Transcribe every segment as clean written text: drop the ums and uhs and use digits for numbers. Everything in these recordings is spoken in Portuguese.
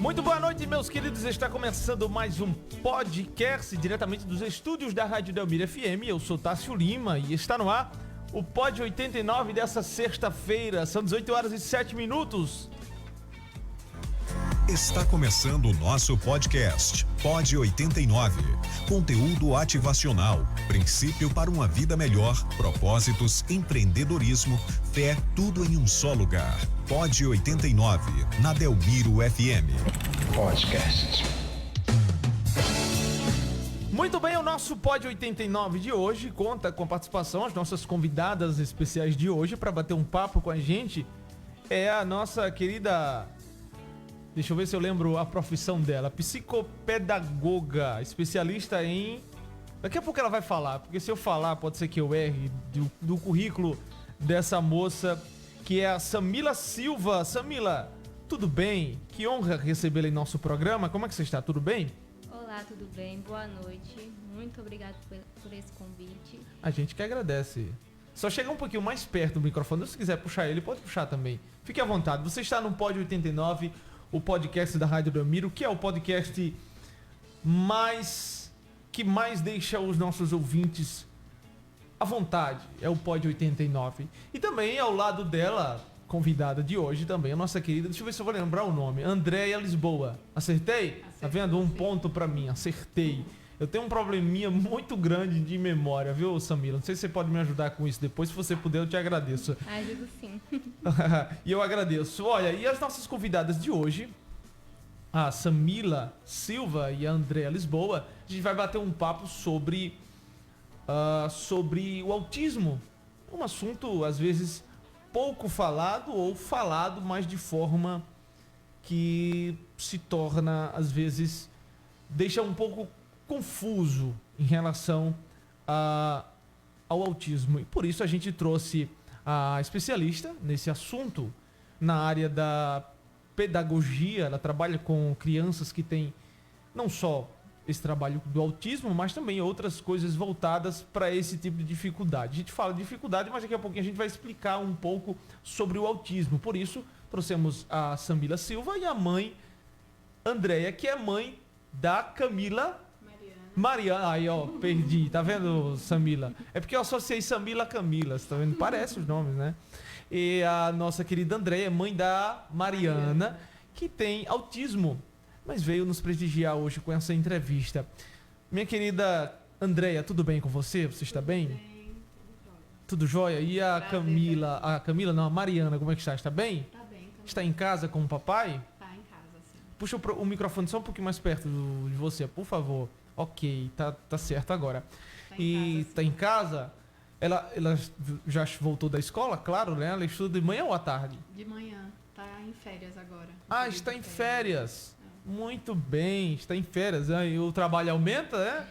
Muito boa noite, meus queridos. Está começando mais um podcast diretamente dos estúdios da Rádio Delmira FM. Eu sou Tássio Lima e está no ar o Pod 89 dessa sexta-feira. São 18 horas e 7 minutos. Está começando o nosso podcast, Pod 89. Conteúdo ativacional, princípio para uma vida melhor, propósitos, empreendedorismo, fé, tudo em um só lugar. Pod 89, na Delmiro FM. Podcast. Muito bem, o nosso Pod 89 de hoje conta com a participação, as nossas convidadas especiais de hoje para bater um papo com a gente é a nossa querida... Deixa eu ver se eu lembro a profissão dela. Psicopedagoga, especialista em... Daqui a pouco ela vai falar, porque se eu falar pode ser que eu erre do currículo dessa moça, que é a Samila Silva. Samila, tudo bem? Que honra recebê-la em nosso programa. Como é que você está? Tudo bem? Olá, tudo bem? Boa noite. Muito obrigada por esse convite. A gente que agradece. Só chegar um pouquinho mais perto do microfone. Se quiser puxar ele, pode puxar também. Fique à vontade. Você está no Pod 89... o podcast da Rádio Delmiro, que é o podcast que mais deixa os nossos ouvintes à vontade. É o Pod 89. E também ao lado dela, convidada de hoje também, a nossa querida, deixa eu ver se eu vou lembrar o nome, Andréia Lisboa. Acertei? Tá vendo? Um ponto pra mim, acertei. Eu tenho um probleminha muito grande de memória, viu, Samila? Não sei se você pode me ajudar com isso depois. Se você puder, eu te agradeço. Ajudo sim. E eu agradeço. Olha, e as nossas convidadas de hoje, a Samila Silva e a Andréia Lisboa, a gente vai bater um papo sobre o autismo. Um assunto, às vezes, pouco falado ou falado, mas de forma que se torna, às vezes, deixa um pouco confuso em relação ao autismo. E por isso a gente trouxe a especialista nesse assunto na área da pedagogia. Ela trabalha com crianças que têm não só esse trabalho do autismo, mas também outras coisas voltadas para esse tipo de dificuldade. A gente fala de dificuldade, mas daqui a pouquinho a gente vai explicar um pouco sobre o autismo. Por isso, trouxemos a Samila Silva e a mãe Andréia, que é mãe da Camila... Mariana, aí ó, perdi, tá vendo, Samila? É porque eu associei Samila a Camila, você tá vendo? Parece os nomes, né? E a nossa querida Andréia é mãe da Mariana, que tem autismo, mas veio nos prestigiar hoje com essa entrevista. Minha querida Andréia, tudo bem com você? Você está bem? Tudo bem, tudo jóia. Tudo jóia? E a Camila, não, a Mariana, como é que está? Está bem? Tá bem, tá Está em casa com o papai? Tá em casa, sim. Puxa o microfone só um pouquinho mais perto de você, por favor. Ok, tá certo agora. Tá em casa? Ela já voltou da escola, claro, né? Ela estuda de manhã ou à tarde? De manhã, tá em férias agora. Está em férias. Muito bem, está em férias. E o trabalho aumenta, né?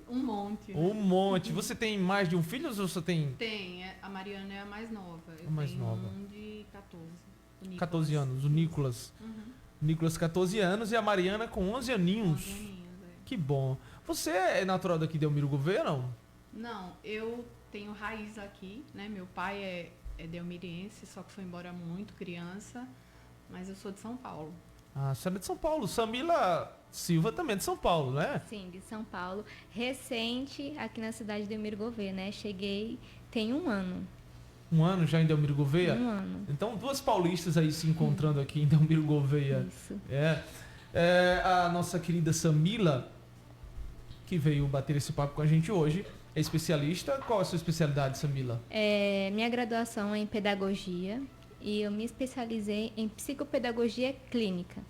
Um monte. Um monte. Você tem mais de um filho ou você tem? Tem, a Mariana é a mais nova. Eu mais tenho nova. um de 14. 14 anos, o Nicolas. Uhum. Nicolas, 14 anos, e a Mariana com 11 aninhos. 11 aninhos, Que bom. Você é natural daqui de Delmiro Gouveia, não? Não, eu tenho raiz aqui, né? Meu pai é delmiriense, só que foi embora muito criança, mas eu sou de São Paulo. Ah, você é de São Paulo. Samila Silva também é de São Paulo, né? Sim, de São Paulo. Recente aqui na cidade de Delmiro Gouveia, né? Cheguei tem um ano. Um ano já em Delmiro Gouveia? Um ano. Então, duas paulistas aí se encontrando aqui em Delmiro Gouveia. Isso. A nossa querida Samila, que veio bater esse papo com a gente hoje, é especialista. Qual é a sua especialidade, Samila? Minha graduação é em pedagogia e eu me especializei em psicopedagogia clínica.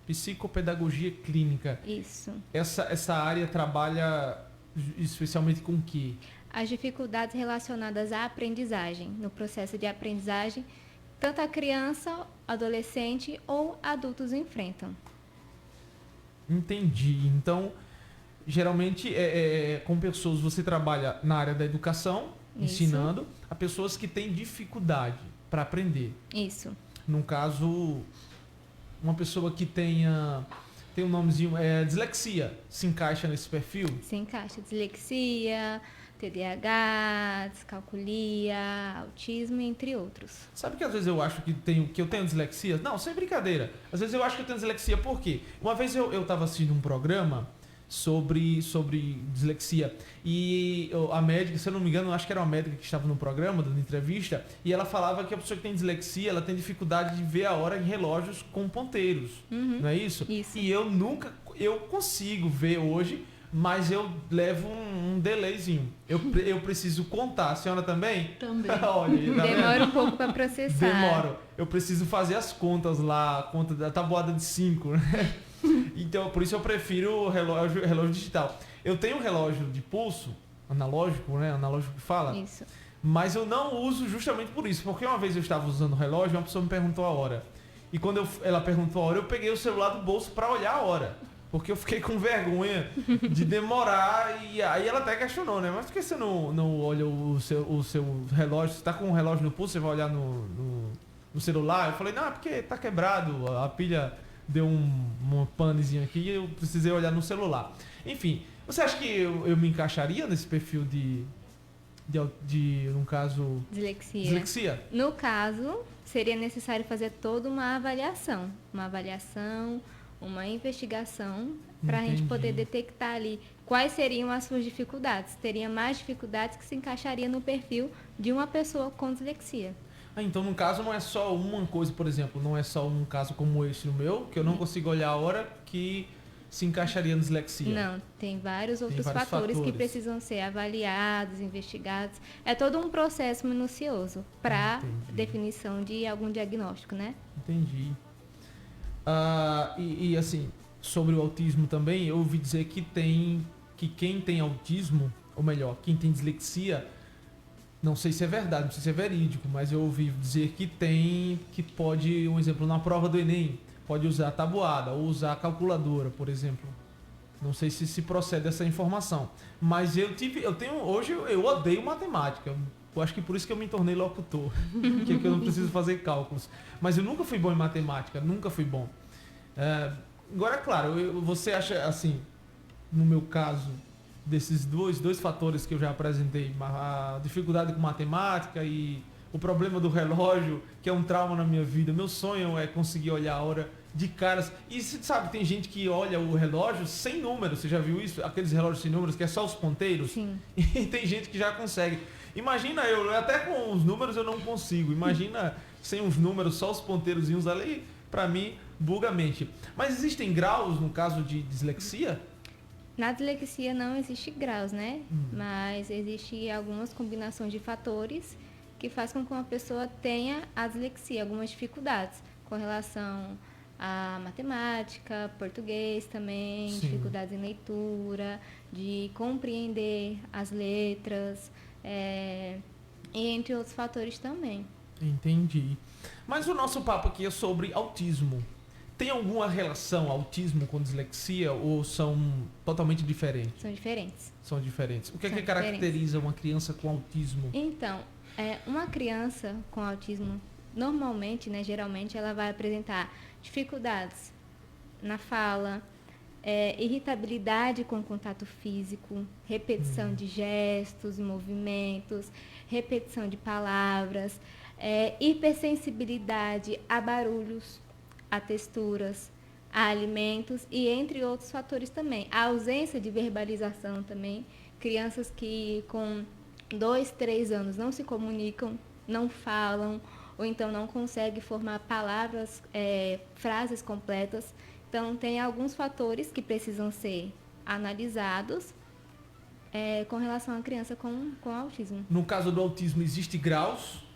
Psicopedagogia clínica. Isso. Essa área trabalha especialmente com o quê? As dificuldades relacionadas à aprendizagem, no processo de aprendizagem, tanto a criança, adolescente ou adultos enfrentam. Entendi. Então, geralmente, com pessoas, você trabalha na área da educação, Isso. ensinando a pessoas que têm dificuldade para aprender. Isso. No caso, uma pessoa que tem um nomezinho, dislexia, se encaixa nesse perfil? Se encaixa dislexia, TDAH, descalculia, autismo, entre outros. Sabe que às vezes eu acho que eu tenho dislexia? Não, sem brincadeira. Às vezes eu acho que eu tenho dislexia por quê? Uma vez eu tava assistindo um programa sobre dislexia e a médica, se eu não me engano, eu acho que era uma médica que estava no programa, dando entrevista, e ela falava que a pessoa que tem dislexia, ela tem dificuldade de ver a hora em relógios com ponteiros, não é isso? Isso. E eu consigo ver hoje, mas eu levo um delayzinho. Eu preciso contar. A senhora também? Também. Olha, aí, tá vendo? Demora um pouco para processar. Demoro. Eu preciso fazer as contas lá, a conta da tabuada de 5, né? Então, por isso eu prefiro o relógio digital. Eu tenho um relógio de pulso, analógico, né? Analógico que fala. Isso. Mas eu não uso justamente por isso. Porque uma vez eu estava usando o relógio e uma pessoa me perguntou a hora. E quando ela perguntou a hora, eu peguei o celular do bolso para olhar a hora. Porque eu fiquei com vergonha de demorar. E aí ela até questionou, né? Mas por que você não olha o seu relógio? Você tá com um relógio no pulso, você vai olhar no celular? Eu falei, não, é porque tá quebrado. A pilha deu um panezinho aqui e eu precisei olhar no celular. Enfim, você acha que eu me encaixaria nesse perfil de no caso... Dislexia? No caso, seria necessário fazer toda uma avaliação. Uma investigação para a gente poder detectar ali quais seriam as suas dificuldades. Teria mais dificuldades que se encaixaria no perfil de uma pessoa com dislexia. Então, no caso, não é só uma coisa, por exemplo, não é só um caso como esse no meu, que eu não consigo olhar a hora, que se encaixaria na dislexia. Não, tem vários outros fatores que precisam ser avaliados, investigados. É todo um processo minucioso para definição de algum diagnóstico, né? Entendi. E assim, sobre o autismo também, eu ouvi dizer que quem tem autismo, ou melhor, quem tem dislexia, não sei se é verdade, não sei se é verídico, mas eu ouvi dizer que pode, um exemplo, na prova do Enem, pode usar a tabuada ou usar a calculadora, por exemplo. Não sei se procede essa informação. Mas hoje eu odeio matemática. Eu acho que por isso que eu me tornei locutor, que eu não preciso fazer cálculos. Mas eu nunca fui bom em matemática, nunca fui bom. Agora, claro, você acha assim, no meu caso, desses dois fatores que eu já apresentei, a dificuldade com matemática e o problema do relógio, que é um trauma na minha vida. Meu sonho é conseguir olhar a hora de caras. E você sabe, tem gente que olha o relógio sem números. Você já viu isso? Aqueles relógios sem números, que é só os ponteiros? Sim. E tem gente que já consegue. Imagina eu até com os números eu não consigo. Imagina sem os números, só os ponteirozinhos ali, pra mim, buga a mente. Mas existem graus no caso de dislexia? Na dislexia não existe graus, né? Mas existe algumas combinações de fatores que faz com que uma pessoa tenha a dislexia, algumas dificuldades com relação a matemática, português também, Sim. dificuldades em leitura, de compreender as letras, e entre outros fatores também. Entendi. Mas o nosso papo aqui é sobre autismo. Tem alguma relação autismo com dislexia ou são totalmente diferentes? São diferentes. São diferentes. O que é São que caracteriza uma criança com autismo? Então, uma criança com autismo, normalmente, né, geralmente, ela vai apresentar dificuldades na fala, irritabilidade com contato físico, repetição de gestos e movimentos, repetição de palavras, hipersensibilidade a barulhos, a texturas, a alimentos e entre outros fatores também. A ausência de verbalização também. Crianças que com 2, 3 anos não se comunicam, não falam, ou então não conseguem formar palavras, frases completas. Então, tem alguns fatores que precisam ser analisados com relação à criança com autismo. No caso do autismo, existe graus?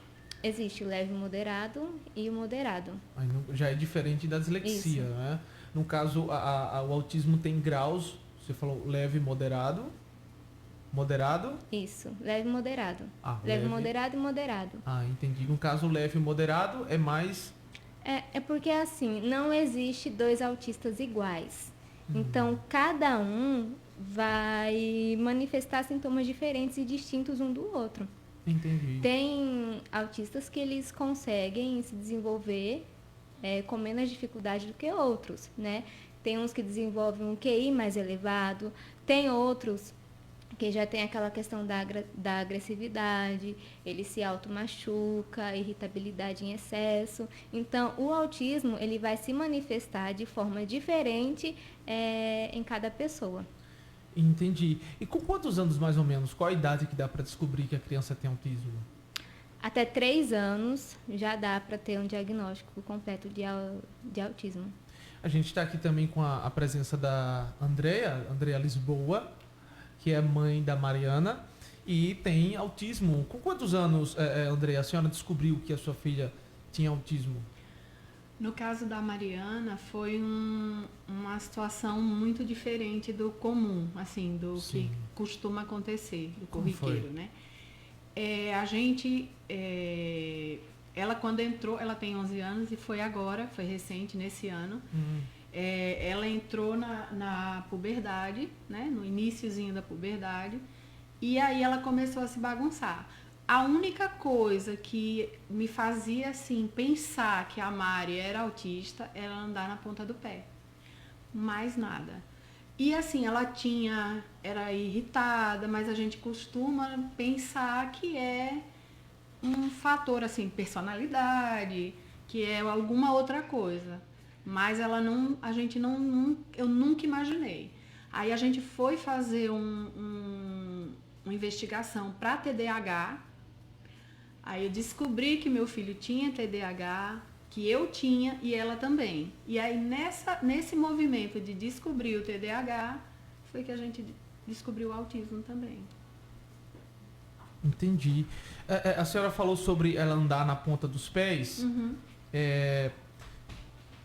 Existe o leve, moderado e o moderado. Aí já é diferente da dislexia, Isso. né? No caso, o autismo tem graus, você falou leve, moderado. Moderado? Isso, leve e moderado. Leve, moderado e moderado. Entendi. No caso, leve e moderado é mais... É porque, assim, não existe 2 autistas iguais. Então, cada um vai manifestar sintomas diferentes e distintos um do outro. Entendi. Tem autistas que eles conseguem se desenvolver com menos dificuldade do que outros, né? Tem uns que desenvolvem um QI mais elevado, tem outros que já tem aquela questão da agressividade, ele se automachuca, irritabilidade em excesso. Então, o autismo ele vai se manifestar de forma diferente em cada pessoa. Entendi. E com quantos anos, mais ou menos? Qual a idade que dá para descobrir que a criança tem autismo? Até 3 anos já dá para ter um diagnóstico completo de autismo. A gente está aqui também com a presença da Andrea Lisboa, que é mãe da Mariana e tem autismo. Com quantos anos, Andrea, a senhora descobriu que a sua filha tinha autismo? No caso da Mariana, foi uma situação muito diferente do comum, assim, do Sim. que costuma acontecer, do Como corriqueiro, foi? né? Ela quando entrou, ela tem 11 anos e foi recente, nesse ano. Ela entrou na puberdade, né? No iniciozinho da puberdade, e aí ela começou a se bagunçar. A única coisa que me fazia assim pensar que a Mari era autista era andar na ponta do pé. Mais nada. E assim, era irritada, mas a gente costuma pensar que é um fator assim, personalidade, que é alguma outra coisa. Mas eu nunca imaginei. Aí a gente foi fazer uma investigação para TDAH. Aí eu descobri que meu filho tinha TDAH, que eu tinha e ela também. E aí nesse movimento de descobrir o TDAH, foi que a gente descobriu o autismo também. Entendi. A senhora falou sobre ela andar na ponta dos pés. Uhum.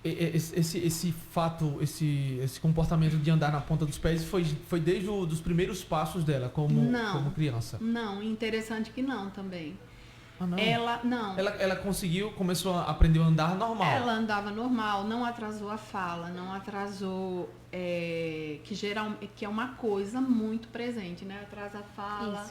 Esse fato, esse comportamento de andar na ponta dos pés foi desde os primeiros passos dela como criança? Não, interessante que não também. Ah, não. Ela Começou a aprender a andar normal. Ela andava normal, não atrasou a fala, não atrasou, que é uma coisa muito presente, né? Atrasa a fala,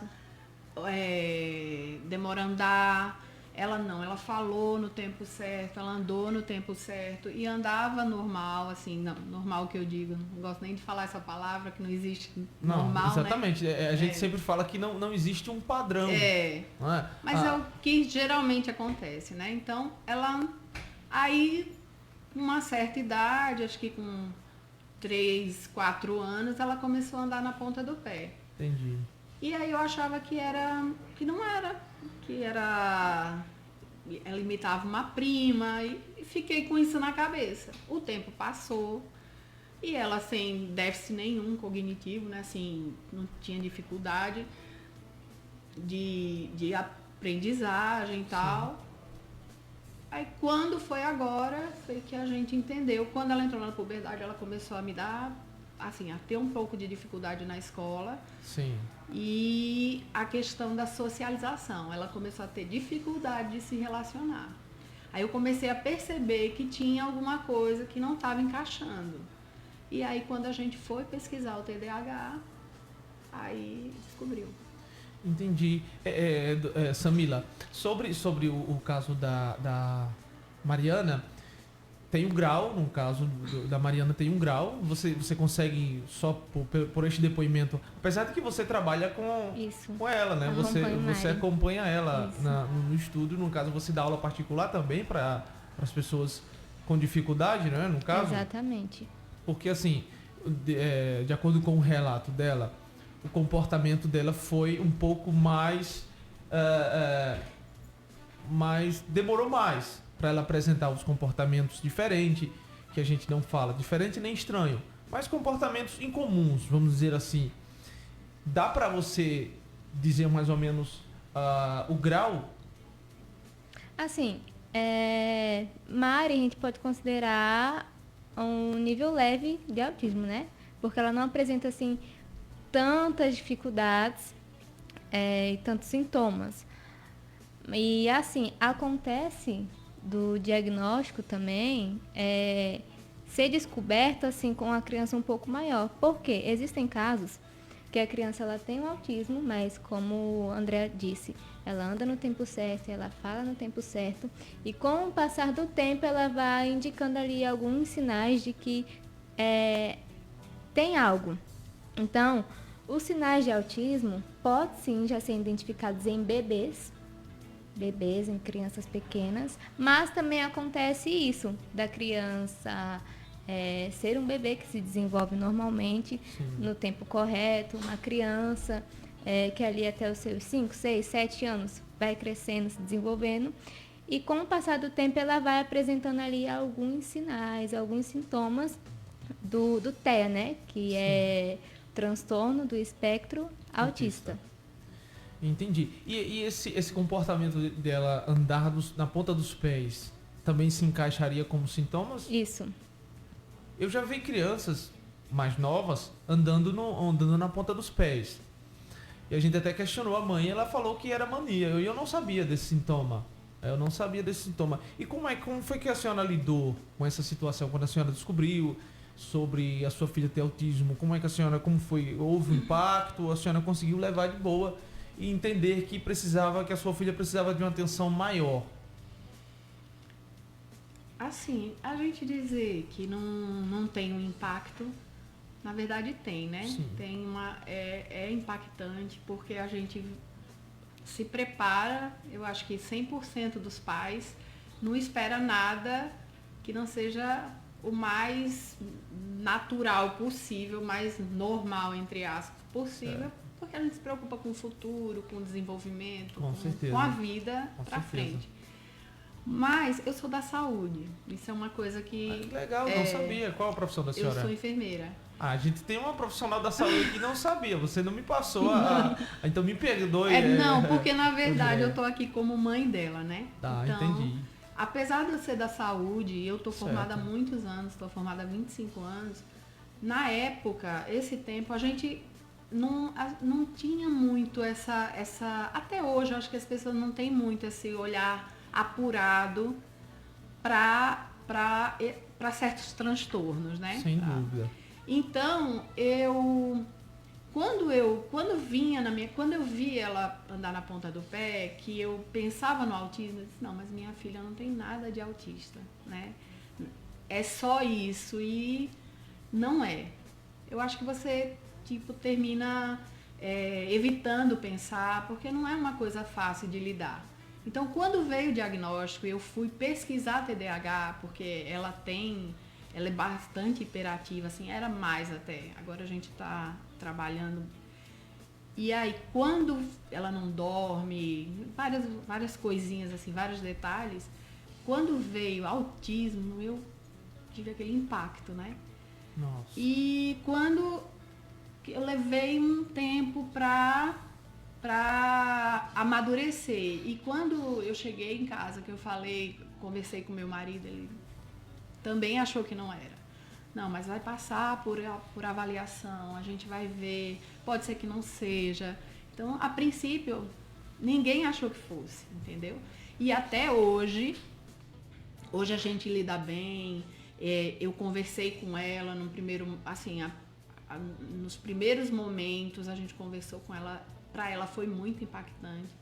demora a andar. Ela falou no tempo certo, ela andou no tempo certo e andava normal, assim, não, normal que eu digo, não gosto nem de falar essa palavra, que não existe normal, exatamente, né? A gente sempre fala que não existe um padrão. Não é? Mas é o que geralmente acontece, né? Então, aí, uma certa idade, acho que com 3, 4 anos, ela começou a andar na ponta do pé. Entendi. E aí eu achava que não era, ela imitava uma prima e fiquei com isso na cabeça. O tempo passou e ela sem déficit nenhum cognitivo, né? Assim, não tinha dificuldade de aprendizagem e tal. Aí quando foi agora, foi que a gente entendeu. Quando ela entrou na puberdade, ela começou a me dar, assim, a ter um pouco de dificuldade na escola. Sim. E a questão da socialização, ela começou a ter dificuldade de se relacionar. Aí eu comecei a perceber que tinha alguma coisa que não estava encaixando. E aí quando a gente foi pesquisar o TDAH, aí descobriu. Entendi. Samila, sobre o caso da Mariana, tem um grau, no caso da Mariana tem um grau, você consegue só por este depoimento, apesar de que você trabalha com ela, né? Você acompanha ela no estudo, no caso você dá aula particular também para as pessoas com dificuldade, né? No caso. Exatamente. Porque assim, de acordo com o relato dela, o comportamento dela foi um pouco mais demorou mais para ela apresentar os comportamentos diferentes, que a gente não fala, diferente nem estranho, mas comportamentos incomuns, vamos dizer assim. Dá para você dizer mais ou menos o grau? Assim, Mari a gente pode considerar um nível leve de autismo, né? Porque ela não apresenta, assim, tantas dificuldades e tantos sintomas. E, assim, acontece do diagnóstico também ser descoberto assim com a criança um pouco maior. Porque existem casos que a criança ela tem um autismo, mas como o André disse, ela anda no tempo certo, ela fala no tempo certo e com o passar do tempo ela vai indicando ali alguns sinais de que tem algo. Então, Os sinais de autismo podem sim já ser identificados em bebês, em crianças pequenas, mas também acontece isso, da criança ser um bebê que se desenvolve normalmente, no tempo correto, uma criança que ali até os seus 5, 6, 7 anos vai crescendo, se desenvolvendo, e com o passar do tempo ela vai apresentando ali alguns sinais, alguns sintomas do TEA, né? Que é transtorno do espectro autista. Entendi. E esse comportamento dela andar na ponta dos pés também se encaixaria como sintomas? Isso. Eu já vi crianças mais novas andando na ponta dos pés. E a gente até questionou a mãe, ela falou que era mania. Eu não sabia desse sintoma. E como foi que a senhora lidou com essa situação quando a senhora descobriu sobre a sua filha ter autismo? Como foi? Houve um impacto? A senhora conseguiu levar de boa e entender que a sua filha precisava de uma atenção maior? Assim, a gente dizer que não tem um impacto, na verdade tem, né? Sim. É impactante porque a gente se prepara, eu acho que 100% dos pais não espera nada que não seja o mais natural possível, mais normal, entre aspas, possível, porque a gente se preocupa com o futuro, com o desenvolvimento, com a vida para frente. Mas eu sou da saúde, isso é uma coisa que... Legal, não sabia. Qual a profissão da senhora? Eu sou enfermeira. A gente tem uma profissional da saúde que não sabia, você não me passou então me perdoe. Não, porque na verdade eu tô aqui como mãe dela, né? Tá, então, entendi. Apesar de eu ser da saúde, eu tô formada há muitos anos, estou formada há 25 anos. Na época, esse tempo, a gente não tinha muito essa... Até hoje, eu acho que as pessoas não têm muito esse olhar apurado para certos transtornos, né? Sem dúvida. Então, quando eu vi ela andar na ponta do pé, que eu pensava no autismo, eu disse, não, mas minha filha não tem nada de autista, né? É só isso, e não é. Eu acho que você, termina evitando pensar, porque não é uma coisa fácil de lidar. Então, quando veio o diagnóstico, eu fui pesquisar TDAH, porque ela é bastante hiperativa, assim, era mais até. Agora a gente está trabalhando. E aí, quando ela não dorme, várias coisinhas, assim, vários detalhes, quando veio autismo, eu tive aquele impacto, né? Nossa. E quando eu levei um tempo para amadurecer. E quando eu cheguei em casa, que eu conversei com meu marido, ele também achou que não era. Não, mas vai passar por avaliação, a gente vai ver, pode ser que não seja. Então, a princípio, ninguém achou que fosse, entendeu? E até hoje a gente lida bem. Eu conversei com ela nos primeiros momentos, a gente conversou com ela, para ela foi muito impactante.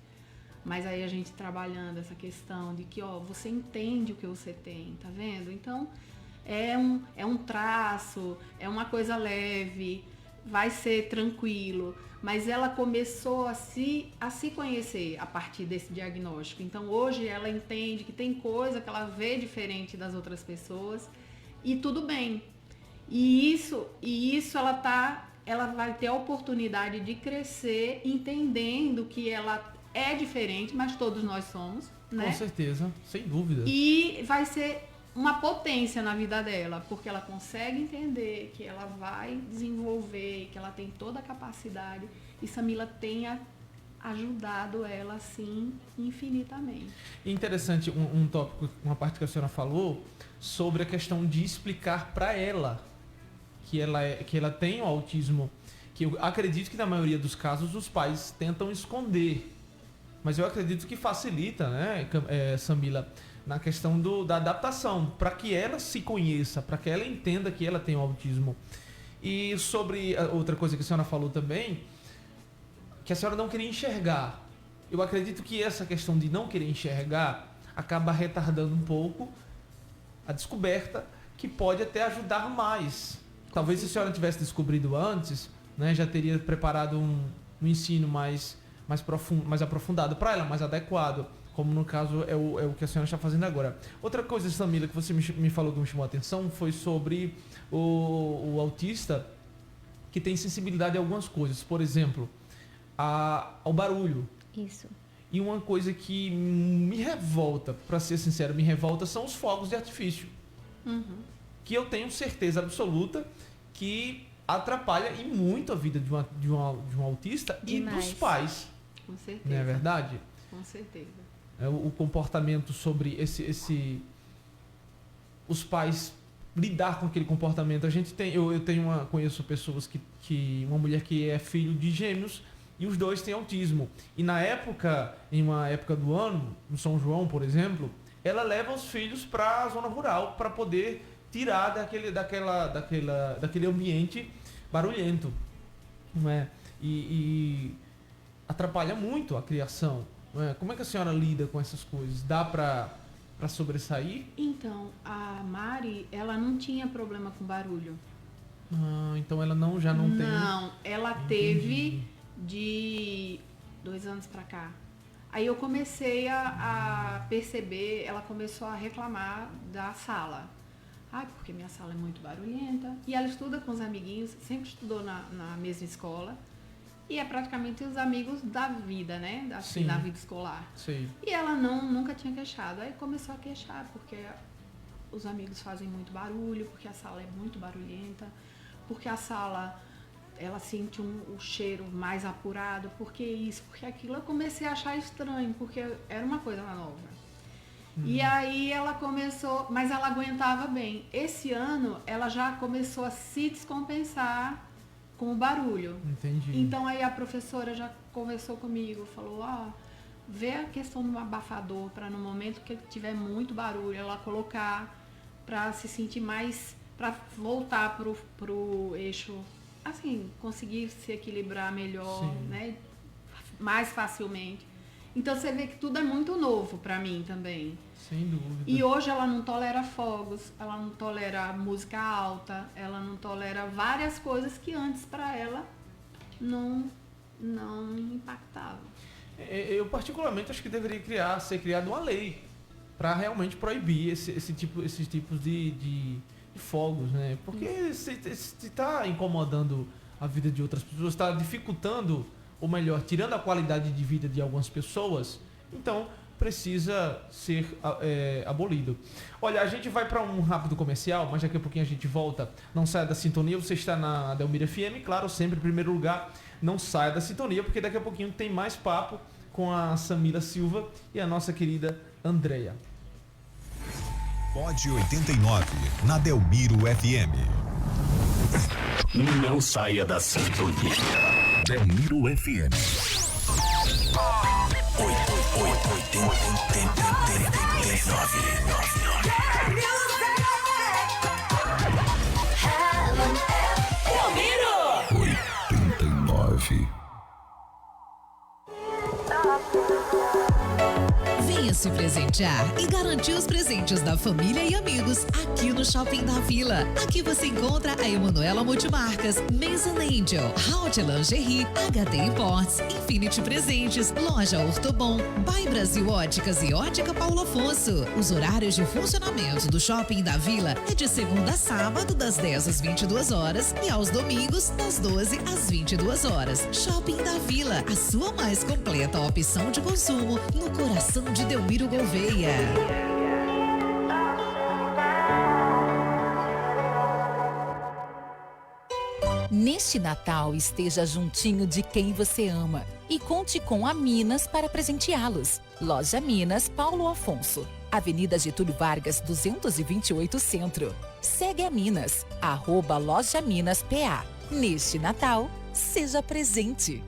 Mas aí a gente trabalhando essa questão de que, você entende o que você tem, tá vendo? Então, é um traço, é uma coisa leve, vai ser tranquilo. Mas ela começou a se conhecer a partir desse diagnóstico. Então, hoje ela entende que tem coisa que ela vê diferente das outras pessoas e tudo bem. E isso ela vai ter a oportunidade de crescer entendendo que ela é diferente, mas todos nós somos, né? Com certeza, sem dúvida. E vai ser uma potência na vida dela, porque ela consegue entender que ela vai desenvolver, que ela tem toda a capacidade. E Samila tenha ajudado ela, assim, infinitamente. Interessante um tópico, uma parte que a senhora falou, sobre a questão de explicar para ela que ela tem o autismo, que eu acredito que na maioria dos casos os pais tentam esconder. Mas eu acredito que facilita, né, Samila, na questão da adaptação, para que ela se conheça, para que ela entenda que ela tem o autismo. E sobre outra coisa que a senhora falou também, que a senhora não queria enxergar. Eu acredito que essa questão de não querer enxergar acaba retardando um pouco a descoberta, que pode até ajudar mais. Talvez se a senhora tivesse descobrido antes, né, já teria preparado um ensino mais aprofundado para ela, mais adequado, como no caso é o que a senhora está fazendo agora. Outra coisa, Samila, que você me falou que me chamou a atenção foi sobre o autista que tem sensibilidade a algumas coisas, por exemplo, ao barulho. Isso. E uma coisa que me revolta, para ser sincero, me revolta são os fogos de artifício. Que eu tenho certeza absoluta que atrapalha e muito a vida de um autista Demais. E dos pais. Com certeza. Não é verdade? Com certeza. O comportamento sobre os pais lidar com aquele comportamento. Eu conheço pessoas uma mulher que é filho de gêmeos e os dois têm autismo. E em uma época do ano, no São João, por exemplo, ela leva os filhos para a zona rural para poder tirar daquele ambiente barulhento, não é? E atrapalha muito a criação, não é? Como é que a senhora lida com essas coisas? Dá para sobressair? Então, a Mari, ela não tinha problema com barulho. Então ela já não tem... Não, ela teve de 2 anos para cá. Aí eu comecei a perceber, ela começou a reclamar da sala. Porque minha sala é muito barulhenta. E ela estuda com os amiguinhos, sempre estudou na mesma escola. E é praticamente os amigos da vida, né? Da vida escolar. Sim. E ela nunca tinha queixado. Aí começou a queixar, porque os amigos fazem muito barulho, porque a sala é muito barulhenta, porque a sala, ela sente o cheiro mais apurado, porque isso, porque aquilo. Eu comecei a achar estranho, porque era uma coisa nova. E aí ela começou, mas ela aguentava bem. Esse ano ela já começou a se descompensar com o barulho. Entendi. Então aí a professora já conversou comigo, falou, vê a questão do abafador para no momento que tiver muito barulho ela colocar para se sentir mais, para voltar pro eixo, assim, conseguir se equilibrar melhor, Sim. né? Mais facilmente. Então você vê que tudo é muito novo para mim também. Sem dúvida. E hoje ela não tolera fogos, ela não tolera música alta, ela não tolera várias coisas que antes para ela não impactavam. Eu particularmente acho que deveria ser criada uma lei para realmente proibir esses tipos de fogos, né? Porque se está incomodando a vida de outras pessoas, está dificultando, ou melhor, tirando a qualidade de vida de algumas pessoas, então precisa ser abolido. Olha, a gente vai para um rápido comercial, mas daqui a pouquinho a gente volta. Não saia da sintonia, você está na Delmira FM, claro, sempre em primeiro lugar. Não saia da sintonia, porque daqui a pouquinho tem mais papo com a Samila Silva e a nossa querida Andreia. Pod 89, na Delmiro FM. Não saia da sintonia. Delmiro FM. 89. Venha se presentear e garantir os presentes da família e amigos aqui no Shopping da Vila. Aqui você encontra a Emanuela Multimarcas, Mason Angel, Haute Lingerie, HD Imports, Infinity Presentes, Loja Ortobon, By Brasil Óticas e Ótica Paulo Afonso. Os horários de funcionamento do Shopping da Vila é de segunda a sábado, das 10 às 22 horas e aos domingos, das 12 às 22 horas. Shopping da Vila, a sua mais completa opção de consumo no coração de Delmiro Gouveia. Neste Natal, esteja juntinho de quem você ama e conte com a Minas para presenteá-los. Loja Minas Paulo Afonso, Avenida Getúlio Vargas, 228 Centro. Segue a Minas, @Loja Minas PA. Neste Natal, seja presente.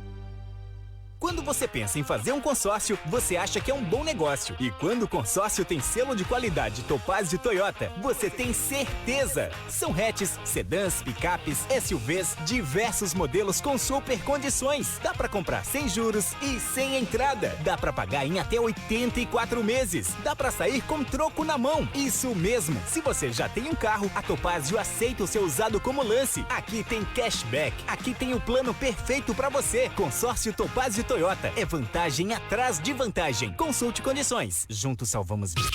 Quando você pensa em fazer um consórcio, você acha que é um bom negócio. E quando o consórcio tem selo de qualidade Topazio Toyota, você tem certeza. São hatches, sedãs, picapes, SUVs, diversos modelos com super condições. Dá pra comprar sem juros e sem entrada. Dá pra pagar em até 84 meses. Dá pra sair com troco na mão. Isso mesmo. Se você já tem um carro, a Topazio aceita o seu usado como lance. Aqui tem cashback. Aqui tem o plano perfeito pra você. Consórcio Topazio Toyota. É vantagem atrás de vantagem. Consulte condições. Juntos salvamos vidas.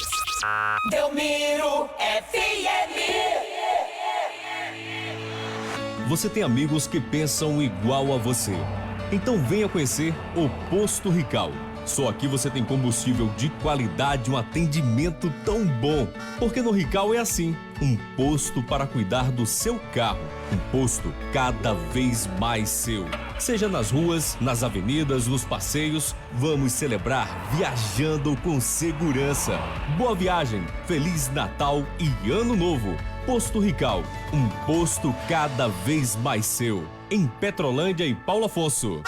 Delmiro FM. Você tem amigos que pensam igual a você. Então venha conhecer o Posto Rical. Só aqui você tem combustível de qualidade, um atendimento tão bom. Porque no Rical é assim, um posto para cuidar do seu carro. Um posto cada vez mais seu. Seja nas ruas, nas avenidas, nos passeios, vamos celebrar viajando com segurança. Boa viagem, Feliz Natal e Ano Novo. Posto Rical, um posto cada vez mais seu. Em Petrolândia e Paulo Afonso.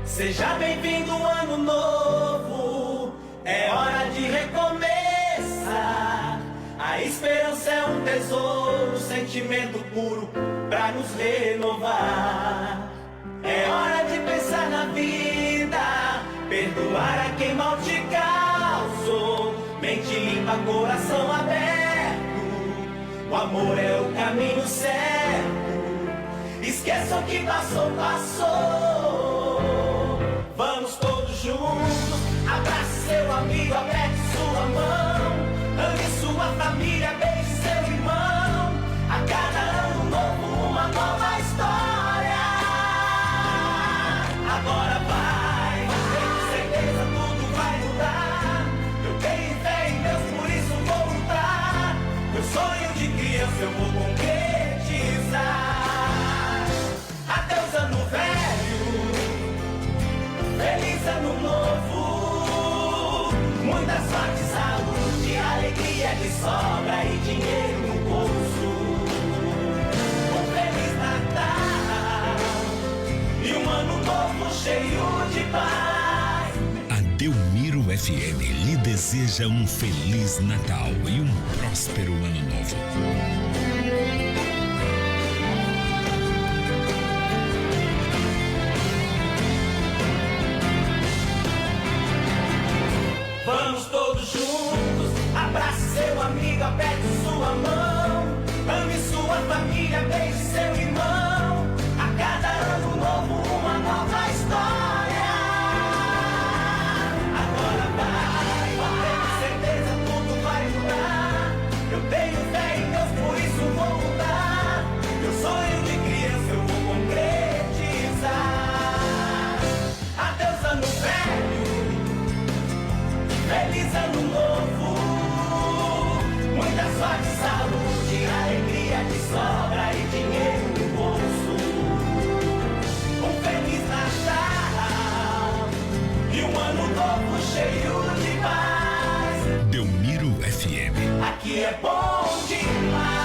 Seja bem-vindo ao ano novo, é hora de recomeçar. A esperança é um tesouro, sentimento puro pra nos renovar. É hora de pensar na vida, perdoar a quem mal te causou. Mente limpa, coração aberto, o amor é o caminho certo. Esqueça o que passou, passou. Vamos todos juntos, abrace seu amigo, aperte sua mão. Ame sua família, beije seu irmão. A cada ano novo, uma nova história. Agora vai, tenho certeza tudo vai mudar. Eu tenho fé em Deus, por isso vou lutar. Meu sonho de criança eu vou concretizar. Adeus ano velho, feliz ano novo. Muita sorte, saúde, alegria de sobra e dinheiro no bolso. Um Feliz Natal e um ano novo cheio de paz. A Delmiro FM lhe deseja um Feliz Natal e um próspero Ano Novo. Vamos todos juntos, abrace seu amigo, aperte sua mão. Ame sua família, beije seu irmão. A cada ano novo, uma nova história. Agora vai, tenho certeza tudo vai mudar. Eu tenho fé em Deus, por isso vou lutar. Meu sonho de criança eu vou concretizar. Adeus ano velho, feliz ano novo. Muita sorte, saúde, alegria de sobra e dinheiro no bolso. Um Feliz Natal e um ano novo cheio de paz. Delmiro FM. Aqui é bom demais.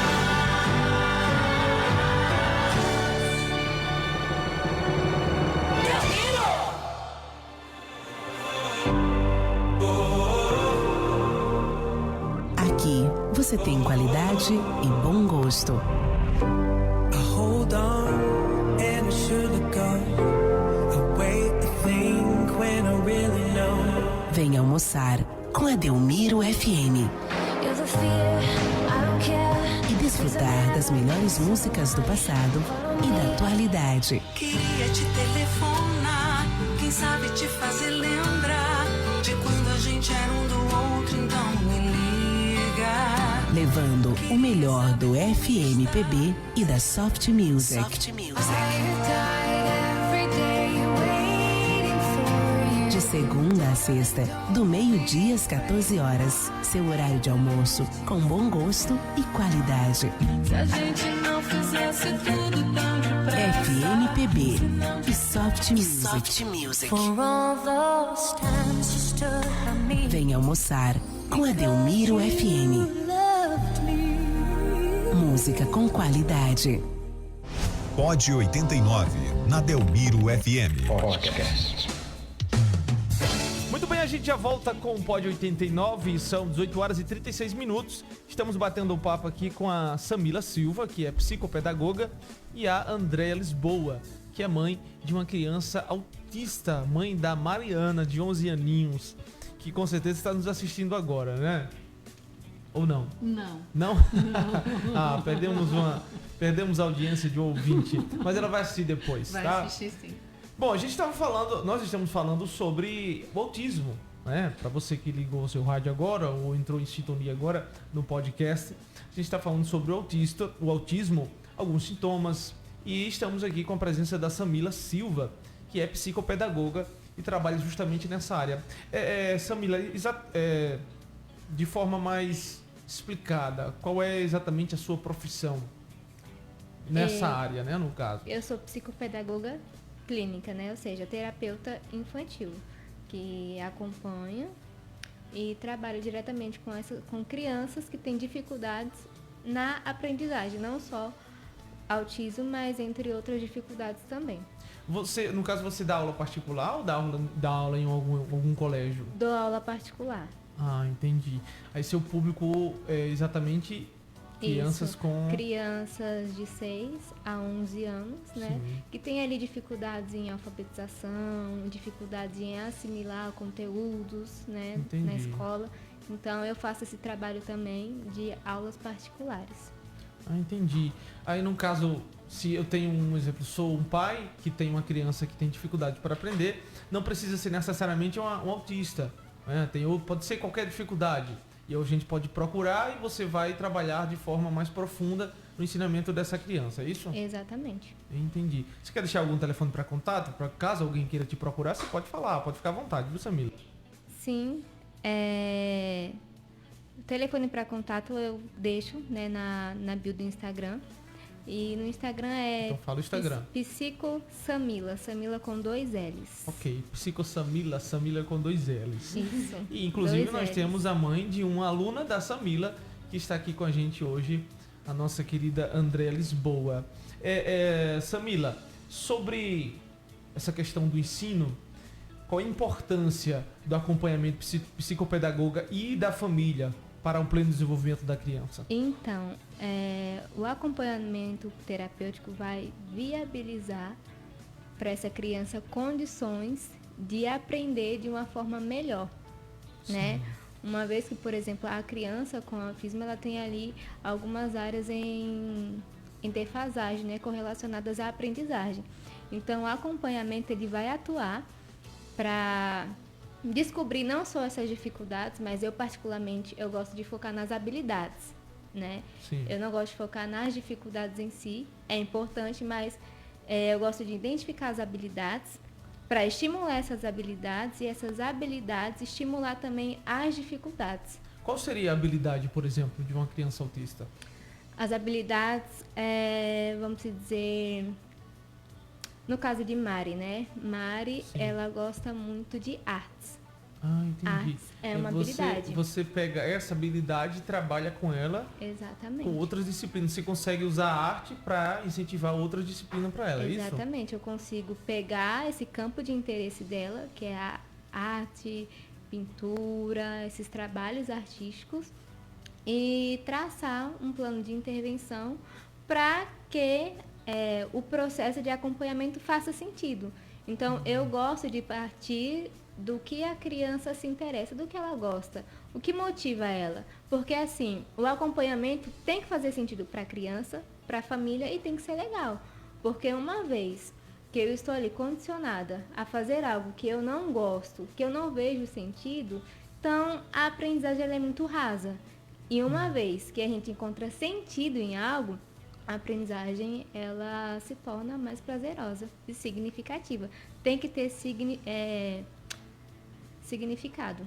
Aqui você tem qualidade e bom gosto. Venha almoçar com a Delmiro FM e desfrutar das melhores músicas do passado e da atualidade. Queria te telefonar, quem sabe te fazer lembrar de quando a gente era um do outro, então me liga. Levando o melhor do FMPB e da Soft Music. De segunda a sexta, do meio-dia às 14 horas. Seu horário de almoço com bom gosto e qualidade. Se a gente não fizesse tudo tão depressa. rap, MPB e soft music. Vem almoçar com a Delmiro FM. Música com qualidade. Pod 89, na Delmiro FM. Podcast. Muito bem, a gente já volta com o Pod 89, são 18 horas e 36 minutos. Estamos batendo um papo aqui com a Samila Silva, que é psicopedagoga, e a Andréa Lisboa, que é mãe de uma criança autista, mãe da Mariana, de 11 aninhos, que com certeza está nos assistindo agora, né? Ou não? Não. Não? Ah, perdemos a audiência de um ouvinte, mas ela vai assistir depois, vai tá? assistir sim. Bom, nós estamos falando sobre o autismo, né? Para você que ligou o seu rádio agora ou entrou em sintonia agora no podcast, a gente está falando sobre o autismo, alguns sintomas, e estamos aqui com a presença da Samila Silva, que é psicopedagoga e trabalha justamente nessa área. Samila, de forma mais explicada, qual é exatamente a sua profissão nessa área, né, no caso? Eu sou psicopedagoga clínica, né? Ou seja, terapeuta infantil, que acompanha e trabalha diretamente com crianças que têm dificuldades na aprendizagem, não só autismo, mas entre outras dificuldades também. Você, no caso, você dá aula particular ou dá aula em algum colégio? Dou aula particular. Ah, entendi. Aí seu público é exatamente crianças Isso. com... Crianças de 6 a 11 anos, né? Sim. Que tem ali dificuldades em alfabetização, dificuldades em assimilar conteúdos, né? Entendi. Na escola. Então, eu faço esse trabalho também de aulas particulares. Ah, entendi. Aí, no caso, se eu tenho um exemplo, sou um pai que tem uma criança que tem dificuldade para aprender, não precisa ser necessariamente um autista, né? Pode ser qualquer dificuldade. E a gente pode procurar e você vai trabalhar de forma mais profunda no ensinamento dessa criança, é isso? Exatamente. Entendi. Você quer deixar algum telefone para contato? Para caso alguém queira te procurar, você pode falar, pode ficar à vontade, viu, Samila? Sim. O telefone para contato eu deixo, né, na bio do Instagram. E no Instagram Então fala o Instagram. Psico Samila, Samila com 2 L's. Ok, Psico Samila, Samila com 2 L's. Isso. E inclusive 2 nós L's. temos a mãe de uma aluna da Samila que está aqui com a gente hoje, a nossa querida Andréa Lisboa. Samila, sobre essa questão do ensino, qual a importância do acompanhamento psicopedagoga e da família para o pleno desenvolvimento da criança? Então, o acompanhamento terapêutico vai viabilizar para essa criança condições de aprender de uma forma melhor, né? Uma vez que, por exemplo, a criança com autismo, ela tem ali algumas áreas em defasagem, né, correlacionadas à aprendizagem. Então, o acompanhamento ele vai atuar para descobrir não só essas dificuldades, mas eu particularmente eu gosto de focar nas habilidades, né? Sim. Eu não gosto de focar nas dificuldades em si, é importante, mas eu gosto de identificar as habilidades para estimular essas habilidades e essas habilidades estimular também as dificuldades. Qual seria a habilidade, por exemplo, de uma criança autista? As habilidades, vamos dizer, no caso de Mari, né? Mari, Sim. ela gosta muito de artes. Ah, entendi. Artes é uma habilidade. Você pega essa habilidade e trabalha com ela Exatamente. com outras disciplinas. Você consegue usar a arte para incentivar outras disciplinas para ela, é isso? Exatamente. Eu consigo pegar esse campo de interesse dela, que é a arte, pintura, esses trabalhos artísticos, e traçar um plano de intervenção para que o processo de acompanhamento faça sentido. Então, eu gosto de partir do que a criança se interessa, do que ela gosta, o que motiva ela. Porque, assim, o acompanhamento tem que fazer sentido para a criança, para a família e tem que ser legal. Porque uma vez que eu estou ali condicionada a fazer algo que eu não gosto, que eu não vejo sentido, então a aprendizagem ela é muito rasa. E uma vez que a gente encontra sentido em algo, a aprendizagem ela se torna mais prazerosa e significativa. Tem que ter significado.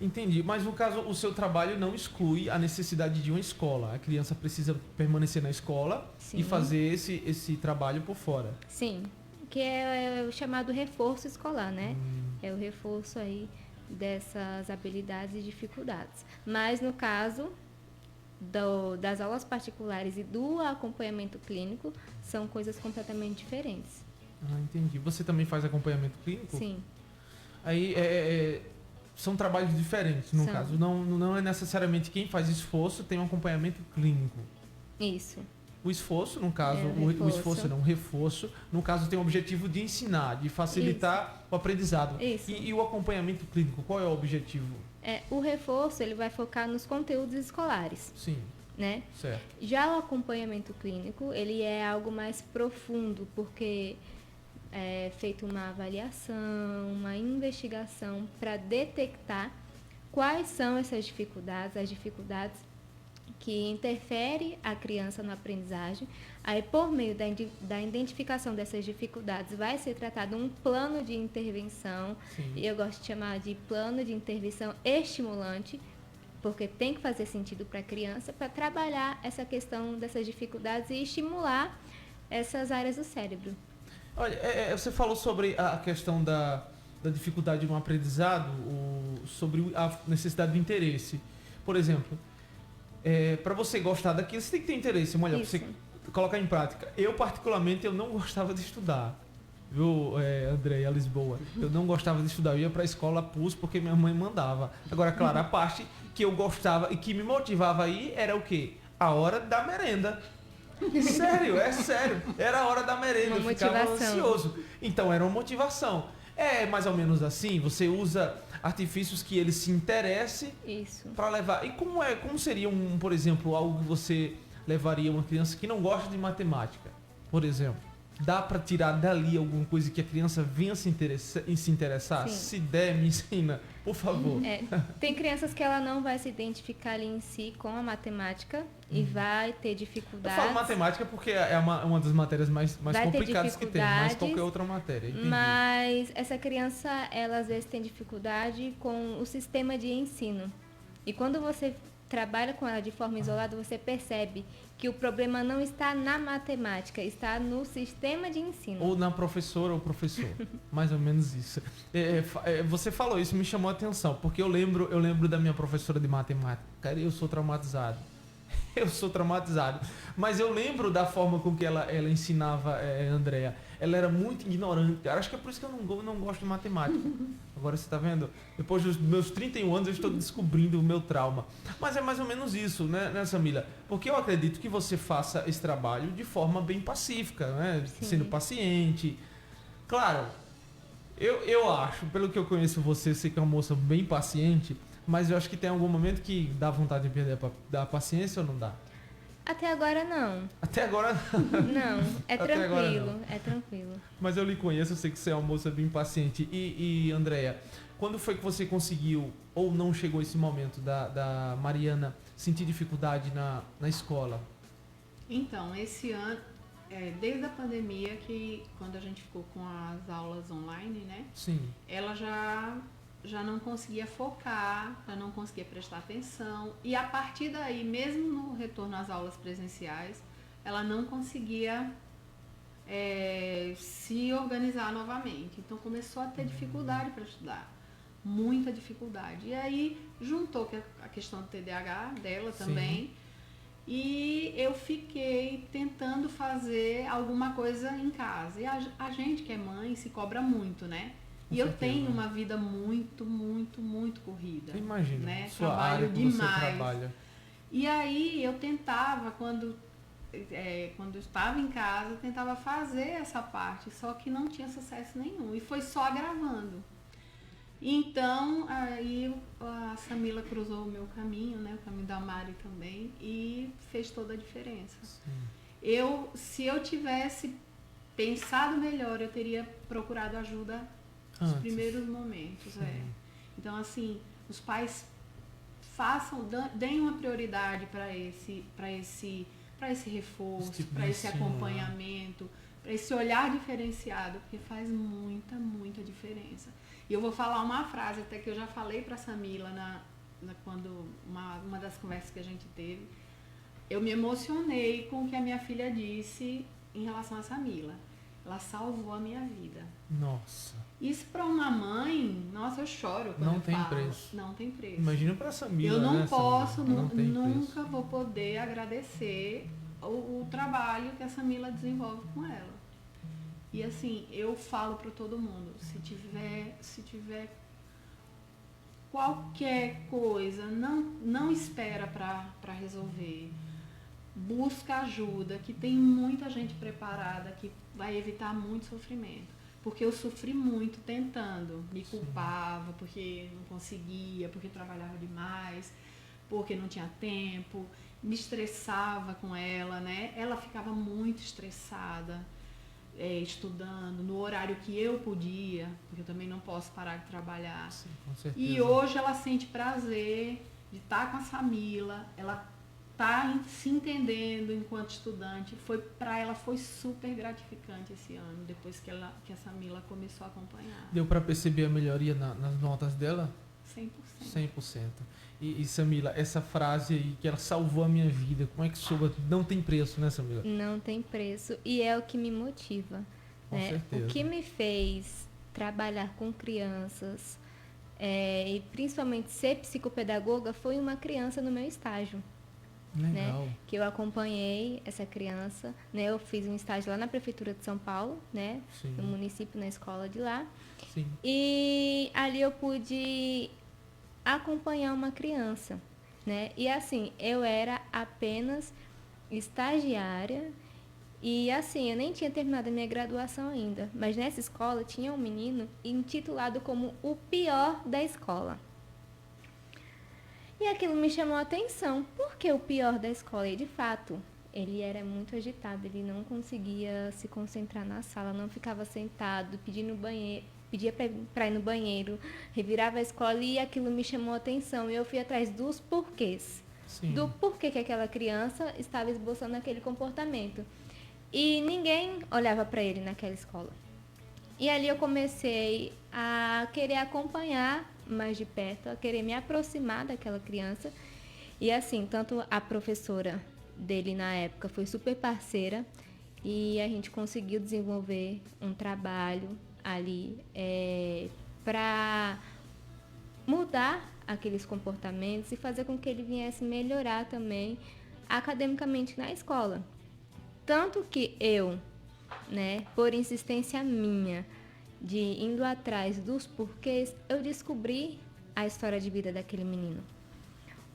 Entendi, mas no caso o seu trabalho não exclui a necessidade de uma escola. A criança precisa permanecer na escola Sim. e fazer esse trabalho por fora. Sim, que é o chamado reforço escolar, né? É o reforço aí dessas habilidades e dificuldades. Mas no caso das aulas particulares e do acompanhamento clínico, são coisas completamente diferentes. Ah, entendi. Você também faz acompanhamento clínico? Sim. Aí são trabalhos diferentes, no caso. Não é necessariamente quem faz esforço tem um acompanhamento clínico. Isso. O esforço, no caso, o reforço, no caso, tem o objetivo de ensinar, de facilitar o aprendizado. Isso. E o acompanhamento clínico, qual é o objetivo? O reforço, ele vai focar nos conteúdos escolares. Sim. Né? Certo. Já o acompanhamento clínico, ele é algo mais profundo, porque é feita uma avaliação, uma investigação para detectar quais são essas dificuldades, as dificuldades que interferem a criança na aprendizagem. Aí, por meio da identificação dessas dificuldades, vai ser tratado um plano de intervenção. Sim. E eu gosto de chamar de plano de intervenção estimulante, porque tem que fazer sentido para a criança, para trabalhar essa questão dessas dificuldades e estimular essas áreas do cérebro. Olha, você falou sobre a questão da dificuldade no aprendizado, sobre a necessidade do interesse. Por exemplo, para você gostar daquilo, você tem que ter interesse. Olha, para você colocar em prática. Eu, particularmente, eu não gostava de estudar. Viu, André, a Lisboa? Eu não gostava de estudar. Eu ia para a escola PUS porque minha mãe mandava. Agora, claro, a parte que eu gostava e que me motivava aí era o quê? A hora da merenda. Sério, é sério. Era a hora da merenda, eu ficava ansioso. Então era uma motivação. É mais ou menos assim, você usa artifícios que ele se interesse para levar. E como seria por exemplo, algo que você levaria uma criança que não gosta de matemática, por exemplo? Dá para tirar dali alguma coisa que a criança venha se interessar? Sim. Se der, me ensina, por favor. Tem crianças que ela não vai se identificar ali em si com a matemática e vai ter dificuldades. Eu falo matemática porque é uma das matérias mais complicadas que tem, mais qualquer outra matéria. Entendi. Mas essa criança, ela às vezes tem dificuldade com o sistema de ensino. E quando você trabalha com ela de forma isolada, você percebe que o problema não está na matemática, está no sistema de ensino. Ou na professora ou professor. Mais ou menos isso. Você falou isso, me chamou a atenção, porque eu lembro da minha professora de matemática. Cara, eu sou traumatizado. Mas eu lembro da forma com que ela ensinava Andréa. Ela era muito ignorante. Cara, acho que é por isso que eu não gosto de matemática. Agora você tá vendo? Depois dos meus 31 anos eu estou descobrindo o meu trauma. Mas é mais ou menos isso, né, Samila? Porque eu acredito que você faça esse trabalho de forma bem pacífica, né? Sendo paciente. Claro, eu acho, pelo que eu conheço você que é uma moça bem paciente, mas eu acho que tem algum momento que dá vontade de perder a paciência ou não dá? Até agora não. Até agora não. Não, é tranquilo, não. é tranquilo. Mas eu lhe conheço, eu sei que você é uma moça bem paciente. E Andréa, quando foi que você conseguiu, ou não chegou esse momento da Mariana sentir dificuldade na escola? Então, esse ano, desde a pandemia, que quando a gente ficou com as aulas online, né? Sim. Ela já não conseguia focar, já não conseguia prestar atenção. E a partir daí, mesmo no retorno às aulas presenciais, ela não conseguia se organizar novamente. Então começou a ter dificuldade para estudar, muita dificuldade. E aí juntou a questão do TDAH dela também. E eu fiquei tentando fazer alguma coisa em casa. E a gente que é mãe se cobra muito, né? E eu tenho uma vida muito, muito, muito corrida. Imagina, né? Sua Trabalho área que demais. você trabalha. E aí eu tentava, quando eu estava em casa, eu tentava fazer essa parte, só que não tinha sucesso nenhum. E foi só agravando. Então, aí a Samila cruzou o meu caminho, né? O caminho da Mari também, e fez toda a diferença. Se eu tivesse pensado melhor, eu teria procurado ajuda nos primeiros momentos. Então, assim, os pais deem uma prioridade para esse reforço, para esse acompanhamento, esse olhar diferenciado, porque faz muita, muita diferença. E eu vou falar uma frase até que eu já falei para a Samila quando uma das conversas que a gente teve. Eu me emocionei com o que a minha filha disse em relação a Samila. Ela salvou a minha vida. Nossa. Isso para uma mãe, nossa, eu choro quando não eu tem falo. preço. Não tem preço. Imagina para Samila. Eu não né, posso, Samila? nunca vou poder agradecer o trabalho que a Samila desenvolve com ela. E assim, eu falo para todo mundo, se tiver qualquer coisa, não espera para resolver. Busca ajuda, que tem muita gente preparada que vai evitar muito sofrimento. Porque eu sofri muito tentando, me culpava porque não conseguia, porque trabalhava demais, porque não tinha tempo, me estressava com ela, né? Ela ficava muito estressada, estudando no horário que eu podia, porque eu também não posso parar de trabalhar. Sim, com certeza. E hoje ela sente prazer de estar com a Samila, ela está se entendendo enquanto estudante. Para ela foi super gratificante esse ano, depois que a Samila começou a acompanhar. Deu para perceber a melhoria nas notas dela? 100%. 100%. E Samila, essa frase aí, que ela salvou a minha vida, como é que soube? Não tem preço, né, Samila? Não tem preço. E é o que me motiva. Com certeza. O que me fez trabalhar com crianças, e principalmente ser psicopedagoga, foi uma criança no meu estágio. Legal. Né, que eu acompanhei essa criança, né, eu fiz um estágio lá na Prefeitura de São Paulo, né, no município, na escola de lá. Sim. E ali eu pude acompanhar uma criança, né, e assim, eu era apenas estagiária e assim, eu nem tinha terminado a minha graduação ainda, mas nessa escola tinha um menino intitulado como o pior da escola. E aquilo me chamou a atenção, porque o pior da escola, e de fato, ele era muito agitado, ele não conseguia se concentrar na sala, não ficava sentado, pedia para ir no banheiro, revirava a escola e aquilo me chamou a atenção. E eu fui atrás dos porquês, do porquê que aquela criança estava esboçando aquele comportamento. E ninguém olhava para ele naquela escola. E ali eu comecei a querer acompanhar mais de perto, a querer me aproximar daquela criança. E assim, tanto a professora dele na época foi super parceira e a gente conseguiu desenvolver um trabalho ali para mudar aqueles comportamentos e fazer com que ele viesse melhorar também academicamente na escola. Tanto que eu, né, por insistência minha, de indo atrás dos porquês, eu descobri a história de vida daquele menino.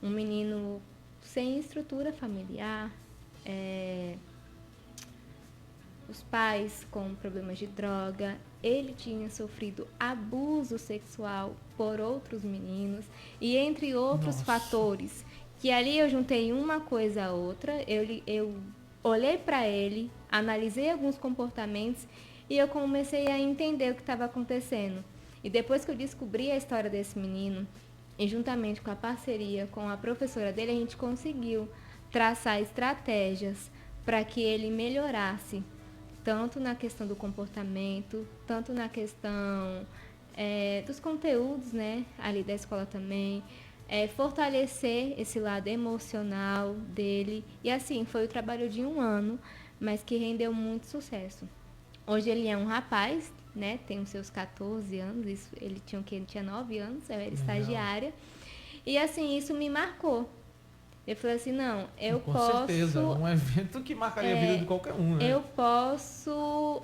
Um menino sem estrutura familiar, os pais com problemas de droga, ele tinha sofrido abuso sexual por outros meninos e entre outros fatores, que ali eu juntei uma coisa a outra, eu olhei para ele, analisei alguns comportamentos e eu comecei a entender o que estava acontecendo. E depois que eu descobri a história desse menino, e juntamente com a parceria com a professora dele, a gente conseguiu traçar estratégias para que ele melhorasse, tanto na questão do comportamento, tanto na questão dos conteúdos, né, ali da escola também, fortalecer esse lado emocional dele. E assim, foi o trabalho de 1 ano, mas que rendeu muito sucesso. Hoje ele é um rapaz, né? Tem os seus 14 anos, ele tinha 9 anos, eu era estagiária. E assim, isso me marcou. Eu falei assim, não, eu com posso... Com certeza, um evento que marcaria a vida de qualquer um, né? Eu posso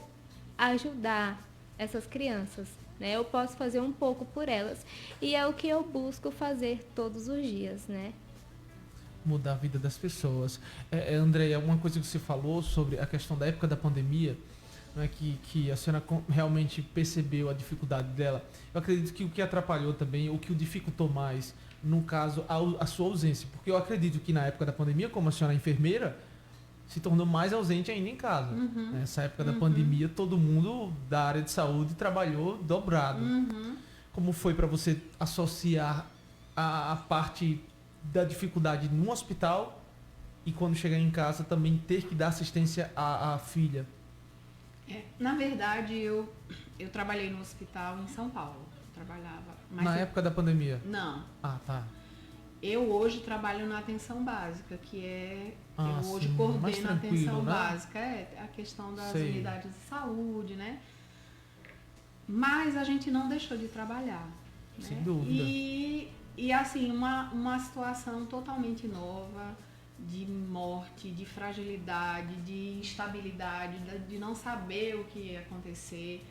ajudar essas crianças, né? Eu posso fazer um pouco por elas. E é o que eu busco fazer todos os dias, né? Mudar a vida das pessoas. Andréia, uma coisa que você falou sobre a questão da época da pandemia, né, que a senhora realmente percebeu a dificuldade dela. Eu acredito que o que atrapalhou também, o que o dificultou mais, no caso, a sua ausência. Porque eu acredito que na época da pandemia, como a senhora é enfermeira, se tornou mais ausente ainda em casa. Nessa época da pandemia, todo mundo da área de saúde trabalhou dobrado. Como foi para você associar a parte da dificuldade num hospital e quando chegar em casa também ter que dar assistência à filha? Na verdade, eu trabalhei no hospital em São Paulo. Trabalhava. Mas Na época da pandemia? Não. Ah, tá. Eu hoje trabalho na atenção básica, que é... eu hoje sim, coordeno a atenção né? básica, a questão das Sei. unidades de saúde, né? Mas a gente não deixou de trabalhar. Sem né? dúvida. E assim, uma situação totalmente nova, de morte, de fragilidade, de instabilidade, de não saber o que ia acontecer.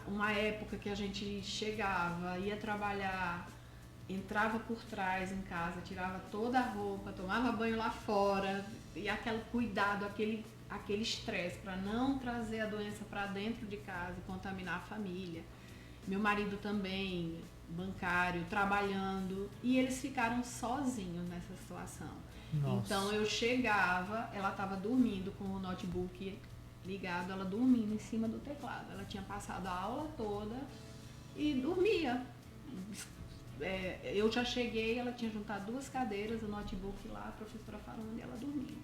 Uma época que a gente chegava, ia trabalhar, entrava por trás em casa, tirava toda a roupa, tomava banho lá fora, e aquele cuidado, aquele estresse para não trazer a doença para dentro de casa e contaminar a família. Meu marido também, bancário, trabalhando, e eles ficaram sozinhos nessa situação. Nossa. Então eu chegava, ela estava dormindo com o notebook ligado, ela dormindo em cima do teclado. Ela tinha passado a aula toda e dormia. Eu já cheguei, ela tinha juntado 2 cadeiras, o notebook lá, a professora falando e ela dormindo.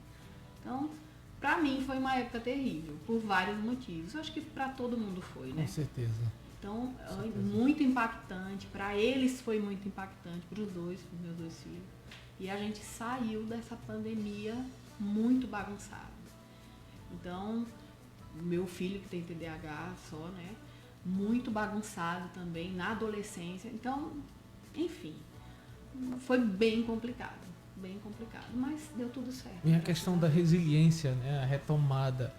Então, para mim foi uma época terrível, por vários motivos. Eu acho que para todo mundo foi, né? Com certeza. Então, muito impactante. Para eles foi muito impactante, para os dois, para os meus 2 filhos. E a gente saiu dessa pandemia muito bagunçado. Então, meu filho que tem TDAH só, né? Muito bagunçado também, na adolescência. Então, enfim, foi bem complicado, mas deu tudo certo. E a questão da resiliência, né? A retomada